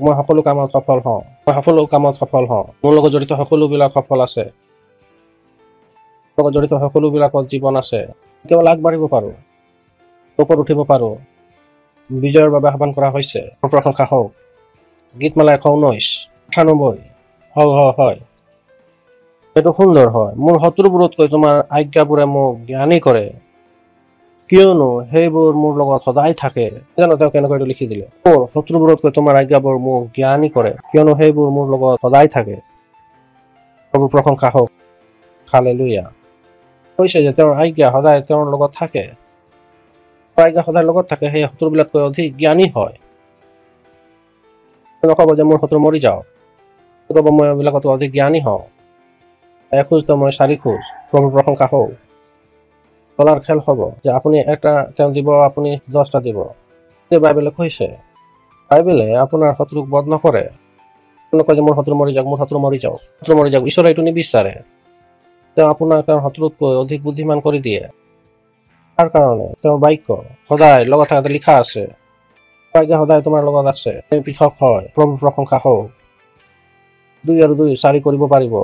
মই সকলো কামত সফল হওঁ, মই সকলো কামত সফল হওঁ, মোৰ লগত জড়িত সকলোবিলাক সফল আছে, লগত জড়িত সকলোবিলাকত জীৱন আছে। কেৱল আগবাঢ়িব পাৰো, ওপৰত উঠিব পাৰো, বিজয়ৰ বাবে আহ্বান কৰা হৈছে। প্ৰশংসা হওক। গীতমালা 119:98 হয়, এইটো সুন্দৰ হয়। মোৰ শত্ৰুবোৰতকৈ তোমাৰ আজ্ঞাবোৰে মোক জ্ঞানী কৰে, কিয়নো সেইবোৰ মোৰ লগত সদায় থাকে। জানো তেওঁ কেনেকৈ এইটো লিখি দিলে? মোৰ শত্ৰুবোৰতকৈ তোমাৰ আজ্ঞাবোৰ মোক জ্ঞানী কৰে, কিয়নো সেইবোৰ মোৰ লগত সদায় থাকে। প্ৰভুৰ প্ৰশংসা হওক। হালেলুয়া। কৈছে যে তেওঁৰ আজ্ঞা সদায় তেওঁৰ লগত থাকে, আজ্ঞা সদায় লগত থাকে, সেই শত্ৰুবিলাতকৈ অধিক জ্ঞানী হয়। নকব যে মোৰ শত্ৰু মৰি যাওক, কব মই এইবিলাকতো অধিক জ্ঞানী হওঁ। 1 খোজ তো মই 4 খোজ। প্ৰভুৰ প্ৰশংসা হওক। তলাৰ খেল হ'ব যে আপুনি এটা তেওঁ দিব, আপুনি 10টা দিব। বাইবেলে কৈছে, বাইবেলে আপোনাৰ শত্ৰুক বধ নকৰে। নকয় যে মোৰ শত্ৰু মৰি যাওক, মোৰ শত্ৰু মৰি যাওক, শত্ৰু মৰি যাওক। ঈশ্বৰে এইটো নিবিচাৰে। তেওঁ আপোনাক তেওঁৰ শত্ৰুতকৈ অধিক বুদ্ধিমান কৰি দিয়ে। তাৰ কাৰণে তেওঁৰ বাক্য সদায় লগত থকাটো লিখা আছে, আজ্ঞা সদায় তোমাৰ লগত আছে, তেওঁ পৃথক হয়। প্ৰভুৰ প্ৰশংসা হওক। 2 আৰু 2 4 কৰিব পাৰিব,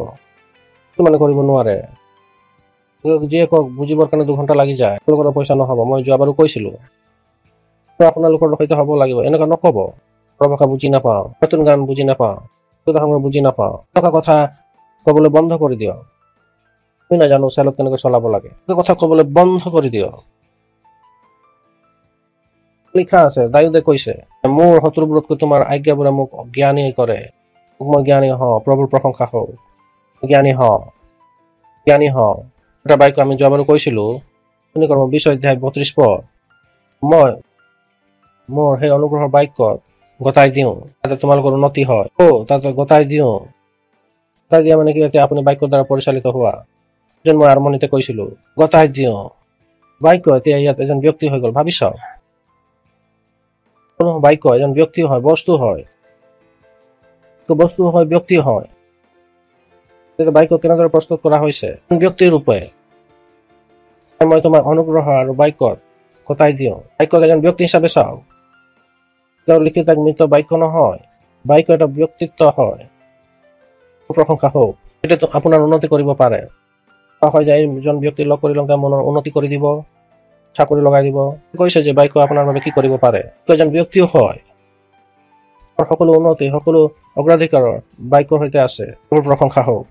মানে কৰিব নোৱাৰে। যিয়ে কওক বুজিবৰ কাৰণে 2 ঘণ্টা লাগি যায়, তেওঁলোকৰ পইচা নহ'ব। মই যোৱাবাৰো কৈছিলো, আপোনালোকৰ সৈতে হ'ব লাগিব। এনেকুৱা নকব প্ৰভাষা বুজি নাপাওঁ, নতুন গান বুজি নাপাওঁ, বুজি নাপাওঁ, এনেকুৱা কথা কবলৈ বন্ধ কৰি দিয়ক। মই নাজানো চেলত কেনেকৈ চলাব লাগে, কথা কবলৈ বন্ধ কৰি দিয়ক। লিখা আছে, দাউদে কৈছে, মোৰ শত্ৰুবোৰতকৈ তোমাৰ আজ্ঞাবোৰে মোক জ্ঞানী কৰে, মই জ্ঞানী হওঁ। প্ৰভুৰ প্ৰশংসা হওক। জ্ঞানী হওঁ, জ্ঞানী হওঁ। এটা বাক্য আমি যোৱাবাৰো কৈছিলো, 20 অধ্যায় 32 পদ, মোৰ সেই অনুগ্ৰহৰ বাক্যত গতাই দিওঁ, যাতে তোমালোকৰ উন্নতি হয়। তাতে গতাই দিওঁ। গতাই দিয়া মানে কি, এতিয়া আপুনি বাক্যৰ দ্বাৰা পৰিচালিত হোৱা, যেন মই আৰম্ভণিতে কৈছিলো। গতাই দিওঁ বাক্য এতিয়া ইয়াত এজন ব্যক্তি হৈ গ'ল। ভাবি চাওক, কোনো বাক্য এজন ব্যক্তি হয়, বস্তু হয়, বস্তু হয়, ব্যক্তি হয়। বাক্য কেনেদৰে প্ৰস্তুত কৰা হৈছে? ব্যক্তিৰ ৰূপে মই তোমাক অনুগ্ৰহ আৰু বাক্যত গতাই দিওঁ। বাক্যক এজন ব্যক্তি হিচাপে চাওক। তেওঁৰ লিখিত মৃত বাক্য নহয়, বাক্য এটা ব্যক্তিত্ব হয়। প্ৰশংসা হওক। সেইটো আপোনাৰ উন্নতি কৰিব পাৰে। হয় যে এইজন ব্যক্তি লগ কৰি লওঁতে মনৰ উন্নতি কৰি দিব, চাকৰি লগাই দিব। কৈছে যে বাক্য আপোনাৰ বাবে কি কৰিব পাৰে। এজন ব্যক্তিও হয়, সকলো উন্নতি, সকলো অগ্ৰাধিকাৰৰ বাক্যৰ সৈতে আছে। প্ৰশংসা হওক।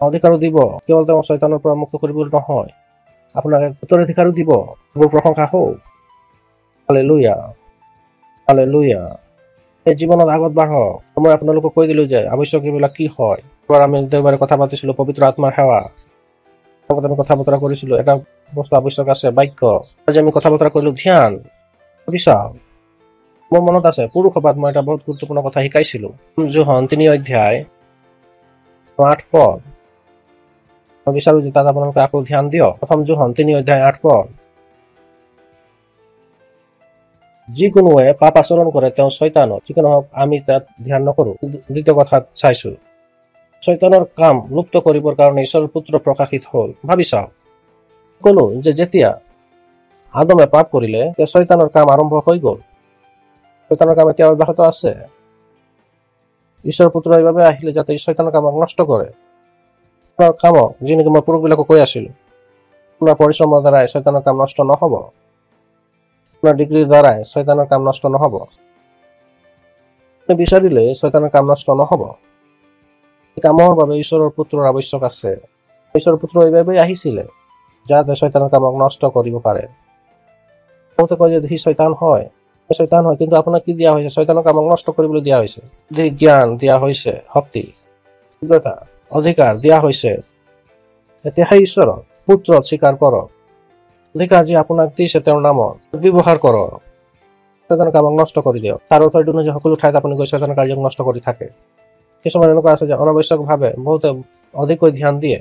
অধিকাৰো দিব, কেৱল তেওঁ শয়তানৰ পৰা মুক্ত কৰিবলৈ নহয়, আপোনাক উত্তৰাধিকাৰো দিব। প্ৰশংসা হওক। Hallelujah, hallelujah. এই জীৱনত আগত বাঢ়ক। মই আপোনালোকক কৈ দিলো যে আৱশ্যক এইবিলাক কি হয়। আমি দেওবাৰে কথা পাতিছিলো পবিত্ৰ আত্মাৰ সেৱা। আমি কথা বতৰা কৰিছিলো, এটা বস্তু আৱশ্যক আছে, বাক্য। আজি আমি কথা বতৰা কৰিলো ধ্যান। ভাবিছাও, মোৰ মনত আছে পুৰুষ সভাত মই এটা বহুত গুৰুত্বপূৰ্ণ কথা শিকাইছিলো। যোহন 3 অধ্যায় 8 পদ। মই বিচাৰো যে তাত আপোনালোকে আকৌ ধ্যান দিয়ক। প্ৰথম যোহন 3 অধ্যায় 8 পদ। যিকোনোৱে পাপ আচৰণ কৰে তেওঁ শয়তানৰ, যিকোনো হওক আমি তাত ধ্যান নকৰো। দ্বিতীয় কথাত চাইছো, শয়তানৰ কাম লুপ্ত কৰিবৰ কাৰণে ঈশ্বৰৰ পুত্ৰ প্ৰকাশিত হল। ভাবি চাওক, কলো যে যেতিয়া আদমে পাপ কৰিলে শয়তানৰ কাম আৰম্ভ হৈ গল। শয়তানৰ কাম এতিয়া অব্যাহত আছে। ঈশ্বৰৰ পুত্ৰ এইভাবে আহিলে যাতে শয়তানৰ কামক নষ্ট কৰে। কামক যি নেকি মই পুৰুষবিলাকক কৈ আছিলো, আপোনাৰ পৰিশ্ৰমৰ দ্বাৰাই শয়তানৰ কাম নষ্ট নহব, আপোনাৰ ডিগ্ৰীৰ দ্বাৰাই শয়তানৰ কাম নষ্ট নহব, বিচাৰিলে শয়তানৰ কাম নষ্ট নহব। কামৰ বাবে ঈশ্বৰৰ পুত্ৰৰ আৱশ্যক আছে। ঈশ্বৰৰ পুত্ৰ এইভাবে আহিছিলে যাতে শয়তানৰ কামক নষ্ট কৰিব পাৰে। বহুতে কয় যে সি শয়তান হয়, কিন্তু আপোনাক কি দিয়া হৈছে? শয়তানৰ কামক নষ্ট কৰিবলৈ দিয়া হৈছে। যি জ্ঞান দিয়া হৈছে, শক্তি, যোগ্যতা, অধিকাৰ দিয়া হৈছে, এতিয়া সেই ঈশ্বৰৰ পুত্ৰত স্বীকাৰ কৰক। অধিকাৰ যি আপোনাক দিছে তেওঁৰ নামত ব্যৱহাৰ কৰক। শয়তানৰ কামক নষ্ট কৰি দিয়ক। তাৰ অৰ্থ এইটো নহয় যে সকলো ঠাইত আপুনি গৈ শয়তানৰ কাৰ্যক নষ্ট কৰি থাকে। কিছুমান এনেকুৱা আছে যে অনাৱশ্যকভাৱে বহুতে অধিককৈ ধ্যান দিয়ে,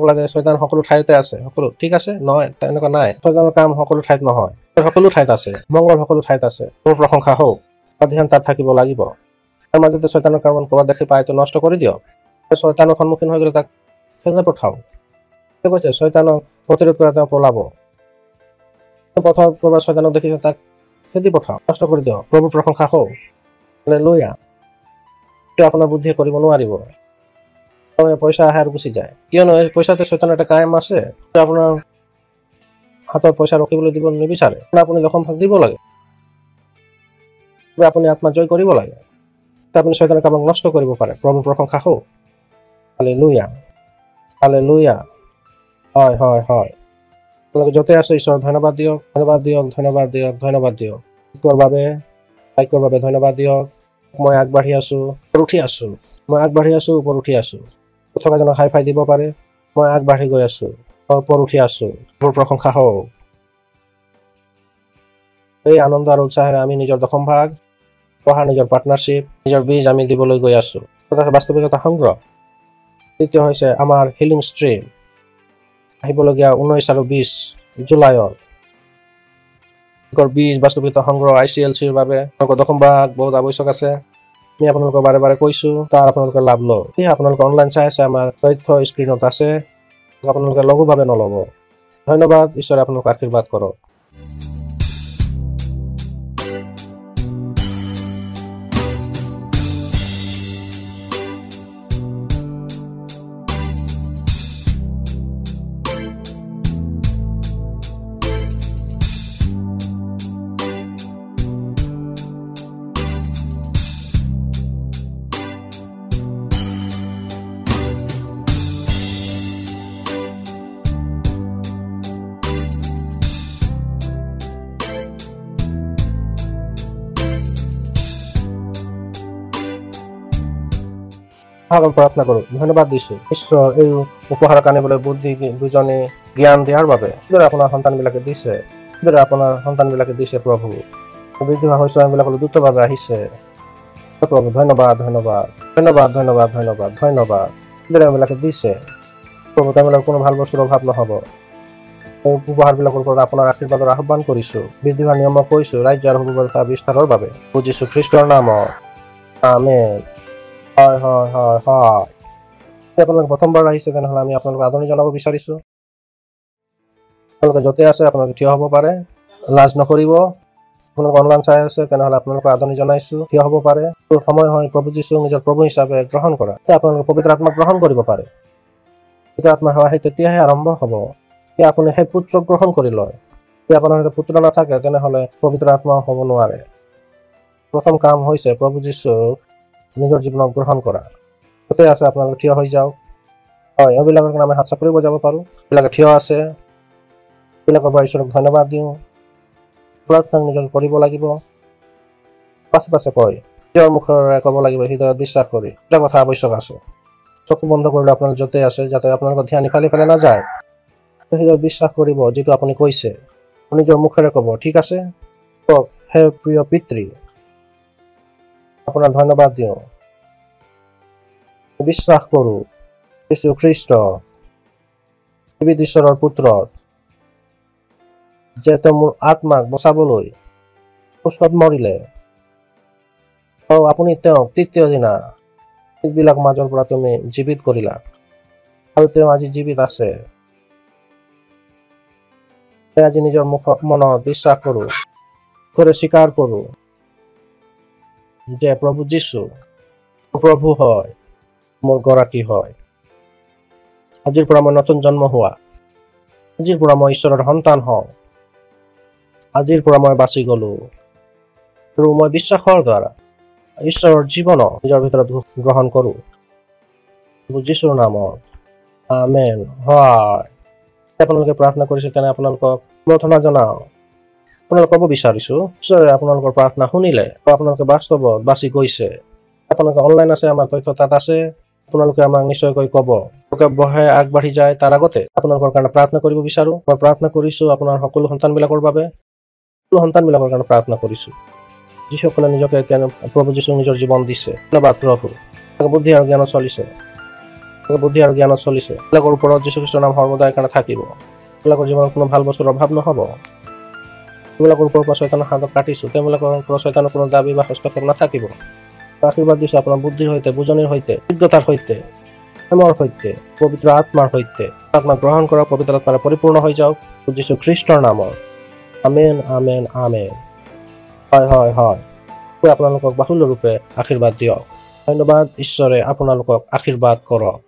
লাগে শয়তান সকলো ঠাইতে আছে, সকলো ঠিক আছে। নহয়, তেনেকুৱা নাই। শয়তানৰ কাম সকলো ঠাইত নহয়, সকলো ঠাইত আছে। মংগল সকলো ঠাইত আছে। মোৰ প্ৰশংসা হওক। ধ্যান তাত থাকিব লাগিব। তাৰ মাজতে শয়তানৰ কাম কৰবাত দেখি পায় নষ্ট কৰি দিয়ক। শয়তানৰ সন্মুখীন হৈ গলে তাক খেদে পঠাও। কৈছে শয়তানক প্ৰতিৰোধ কৰা তেওঁ পলাব। পথত কৰবাত শয়তানক দেখিছে তাক খেদি পঠাও, নষ্ট কৰি দিয়ক। প্ৰভুৰ প্ৰশংসা হওক। হালেলুয়া। আপোনাৰ বুদ্ধিয়ে কৰিব নোৱাৰিব। পইচা আহে আৰু গুচি যায়, কিয়নো এই পইচাতে শয়তানৰ এটা কাম আছে। আপোনাৰ হাতত পইচা ৰখিবলৈ দিব নিবিচাৰে। আপুনি দশম ভাগ দিব লাগে, আপুনি আত্মা জয় কৰিব লাগে, আপুনি শয়তানৰ কামক নষ্ট কৰিব পাৰে। প্ৰভুৰ প্ৰশংসা হওক। Hallelujah, hallelujah. হয় হয় হয়। আপোনালোকে য'তে আছে ঈশ্বৰ ধন্যবাদ দিয়ক, ধন্যবাদ দিয়ক, ধন্যবাদ দিয়ক, ধন্যবাদ দিয়ক। বাক্যৰ বাবে ধন্যবাদ দিয়ক। মই আগবাঢ়ি আছো, ওপৰত উঠি আছো। মই আগবাঢ়ি আছো, ওপৰত উঠি আছো। থকাজনক হাই ফাই দিব পাৰে। মই আগবাঢ়ি গৈ আছো, ওপৰত উঠি আছো। প্ৰশংসা হওক। এই আনন্দ আৰু উৎসাহেৰে আমি নিজৰ দশম ভাগ, পঢ়াৰ নিজৰ পাৰ্টনাৰশ্বিপ, নিজৰ বীজ আমি দিবলৈ গৈ আছো। বাস্তৱিকতা সংগ্ৰহ। তৃতীয় হৈছে আমাৰ হিলিং ষ্ট্ৰীম, আহিবলগীয়া 19 আৰু 20 জুলাইৰ বীজ বাস্তৱিকতা সংগ্ৰহ ICLCৰ বাবে দশম ভাগ বহুত আৱশ্যক আছে। আমি আপোনালোকক বাৰে বাৰে কৈছো, তাৰ আপোনালোকে লাভ লওক। আপোনালোকে অনলাইন চাই আছে, আমাৰ তথ্য স্ক্ৰীণত আছে, আপোনালোকে লঘুভাৱে নল'ব। ধন্যবাদ। ঈশ্বৰে আপোনালোকক আশীৰ্বাদ কৰক। প্ৰাৰ্থনা কৰো। ধন্যবাদ দিছো ঈশ্বৰ, এই উপহাৰক আনিবলৈ বুদ্ধি দুজনে জ্ঞান দিয়াৰ বাবে আপোনাৰ সন্তানবিলাকে দিছে। আপোনাৰ সন্তানবিলাকে দিছে প্ৰভু। বৃদ্ধি হোৱা শস্যবিলাকলৈ দ্ৰুতভাৱে আহিছে প্ৰভু। ধন্যবাদ ধন্যবাদ ধন্যবাদ ধন্যবাদ ধন্যবাদ ধন্যবাদ। বিলাকে দিছে প্ৰভু, তেওঁলোকৰ কোনো ভাল বস্তুৰ অভাৱ নহ'ব। উপহাৰবিলাকৰ ওপৰত আপোনাৰ আশীৰ্বাদৰ আহ্বান কৰিছো। বৃদ্ধি হোৱাৰ নিয়ম কৈছো ৰাজ্য আৰু সুবিধা বিস্তাৰৰ বাবে যীশু খ্ৰীষ্টৰ নামত আমেন। হয় হয় হয় হয়। আপোনালোকে প্ৰথমবাৰ আহিছে তেনেহ'লে আমি আপোনালোকক আদৰণি জনাব বিচাৰিছো। আপোনালোকে য'তে আছে আপোনালোকে থিয় হ'ব পাৰে, লাজ নকৰিব। আপোনালোকে অনলাইন চাই আছে তেনেহ'লে আপোনালোকক আদৰণি জনাইছো, থিয় হ'ব পাৰে। সময় হয় প্ৰভু যীশুক নিজৰ প্ৰভু হিচাপে গ্ৰহণ কৰা। আপোনালোকে পবিত্ৰ আত্মাক গ্ৰহণ কৰিব পাৰে। পবিত্ৰ আত্মা সেৱা সেই তেতিয়াহে আৰম্ভ হ'ব, এতিয়া আপুনি সেই পুত্ৰক গ্ৰহণ কৰি লয়। যদি আপোনাৰ সৈতে পুত্ৰ নাথাকে তেনেহ'লে পবিত্ৰ আত্মাও হ'ব নোৱাৰে। প্ৰথম কাম হৈছে প্ৰভু যীশুক নিজৰ জীৱনক গ্ৰহণ কৰা। য'তে আছে আপোনালোকে থিয় হৈ যাওক। হয়, এইবিলাকৰ কাৰণে আমি হাত চাপৰি বজাব পাৰোঁ। এইবিলাকে থিয় আছে, এইবিলাকৰ পৰা ঈশ্বৰক ধন্যবাদ দিওঁ। প্ৰাৰ্থনা নিজকে কৰিব লাগিব। পাছে পাছে কয় নিজৰ মুখেৰে ক'ব লাগিব, হৃদয়ত বিশ্বাস কৰি। এটা কথা আৱশ্যক আছে, চকু বন্ধ কৰিলে আপোনালোক য'তে আছে যাতে আপোনালোকৰ ধ্যান ইফালে সিফালে নাযায়। হৃদয়ত বিশ্বাস কৰিব যিটো আপুনি কৈছে, নিজৰ মুখেৰে ক'ব। ঠিক আছে, কওক, হে প্ৰিয় পিতৃ, আপোনাৰ ধন্যবাদ দিওঁ। বিশ্বাস কৰোঁ যীশু খ্ৰীষ্ট জীৱিত ঈশ্বৰৰ পুত্ৰ, যে তেওঁ মোৰ আত্মাক বচাবলৈ ক্ৰুচত মৰিলে আৰু আপুনি তেওঁক তৃতীয় দিনা এইবিলাক মাজৰ পৰা তুমি জীৱিত কৰিলা আৰু তেওঁ আজি জীৱিত আছে। আজি নিজৰ মনত বিশ্বাস কৰোঁ, স্বীকাৰ কৰোঁ যে প্ৰভু যীশু প্ৰভু হয়, মোৰ গৰাকী হয়। আজিৰ পৰা মই নতুন জন্ম হোৱা, আজিৰ পৰা মই ঈশ্বৰৰ সন্তান হওঁ, আজিৰ পৰা মই বাচি গলো আৰু মই বিশ্বাসৰ দ্বাৰা ঈশ্বৰৰ জীৱনক নিজৰ ভিতৰত গ্ৰহণ কৰোঁ যীশুৰ নামত আমেন। হয়, আপোনালোকে প্ৰাৰ্থনা কৰিছে তেনে আপোনালোকক প্ৰাৰ্থনা জনাওঁ। আপোনালোকে ক'ব বিচাৰিছো ঈশ্বৰে আপোনালোকৰ প্ৰাৰ্থনা শুনিলে, আপোনালোকে বাস্তৱত বাচি গৈছে। আপোনালোকে অনলাইন আছে, আমাৰ তথ্য তাত আছে। আপোনালোকে আমাক নিশ্চয়কৈ ক'ব। বহাই আগবাঢ়ি যায় তাৰ আগতে আপোনালোকৰ কাৰণে প্ৰাৰ্থনা কৰিব বিচাৰো। মই প্ৰাৰ্থনা কৰিছো আপোনাৰ সকলো সন্তানবিলাকৰ বাবে, সকলো সন্তানবিলাকৰ কাৰণে প্ৰাৰ্থনা কৰিছো। যিসকলে নিজকে প্ৰভু যীশুক নিজৰ জীৱন দিছে, ধন্যবাদ প্ৰভু। বুদ্ধি আৰু জ্ঞানত চলিছে, বুদ্ধি আৰু জ্ঞানত চলিছে। তেওঁলোকৰ ওপৰত যীশু খ্ৰীষ্টৰ নাম সৰ্বদাৰ কাৰণে থাকিব। তেওঁলোকৰ জীৱনত কোনো ভাল বস্তুৰ অভাৱ নহ'ব। তেওঁলোকৰ ওপৰৰ পৰা শয়তানৰ হাতক কাটিছো, তেওঁলোকৰ ওপৰত শয়তানৰ কোনো দাবী বা হস্তক্ষেপ নাথাকিব। আশীৰ্বাদ দিছো আপোনাৰ বুদ্ধিৰ সৈতে, বুজনিৰ সৈতে, অভিজ্ঞতাৰ সৈতে, প্ৰেমৰ সৈতে, পবিত্ৰ আত্মাৰ সৈতে। আত্মা গ্ৰহণ কৰক, পবিত্ৰ আত্মাৰে পৰিপূৰ্ণ হৈ যাওক যীশু খ্ৰীষ্টৰ নামত আমেন আমেন আমেন। হয় হয় হয়, আপোনালোকক বাহুল্যৰূপে আশীৰ্বাদ দিয়ক। ধন্যবাদ। ঈশ্বৰে আপোনালোকক আশীৰ্বাদ কৰক।